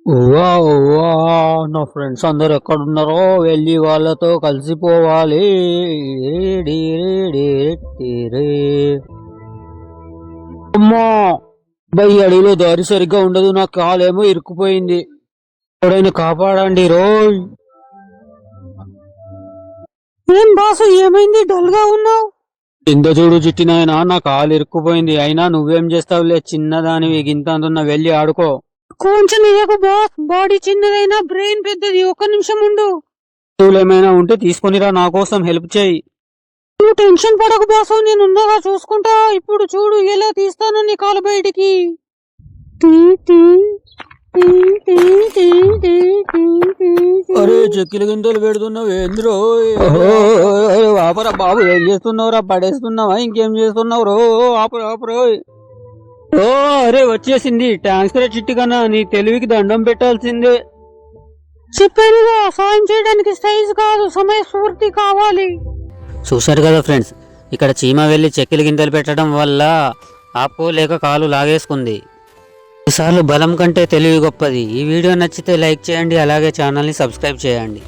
Wow! Wow! నా friends అందరూ ఎక్కడున్నారో వెళ్ళి వాళ్ళతో కలిసిపోవాలి. రేడి రేడి టిరే. అమ్మా! అబ్బా! ఈ అడవిలో దారి సరిగ్గా ఉండదు. నా కాలేమో ఇరుక్కుపోయింది. ఎవరైనా కాపాడండి రోయ్! ఏం బాసు ఏమైంది డల్ గా ఉన్నావు? కింద చూడు చిట్టి నాయనా, నా కాలు ఇరుక్కుపోయింది. అయినా నువ్వేం చేస్తావులే, చిన్నదానివి గింతందున్న వెళ్ళి ఆడుకో. కొంచెం ఇయ్యకు బాస్, బాడీ చిన్నదైనా బ్రెయిన్ పెద్దది. ఒక్క నిమిషం ఉండు. ఏమైనా ఉంటే తీసుకొనిరా, నా కోసం హెల్ప్ చేయి. నువ్వు టెన్షన్ పడకు బాసు, నేను ఉన్నగా చూసుకుంటా. ఇప్పుడు చూడు ఎలా తీస్తాను నీ కాలు బయటికి. అరే చెక్కిల గింతలు పెడుతున్నావు ఏంద్రో? ఆపరా బాబు, ఏం చేస్తున్నావురా? పడేస్తున్నావా ఇంకేం చేస్తున్నావు రో? ఆపరో. ఓ అరే వచ్చేసింది. థ్యాంక్స్ రా చిట్టి కన్నా, నీ తెలివికి దండం పెట్టాల్సిందే. చెప్పానుగా, సాయం చేయడానికి సైజు కాదు సమయస్ఫూర్తి కావాలి. చూశారు కదా ఫ్రెండ్స్, ఇక్కడ చీమ వెళ్ళి చెక్కిల గింతలు పెట్టడం వల్ల ఆపుకోలేక కాలు లాగేసుకుంది. ఈసార్లు బలం కంటే తెలివి గొప్పది. ఈ వీడియో నచ్చితే లైక్ చేయండి, అలాగే ఛానల్ని సబ్స్క్రైబ్ చేయండి.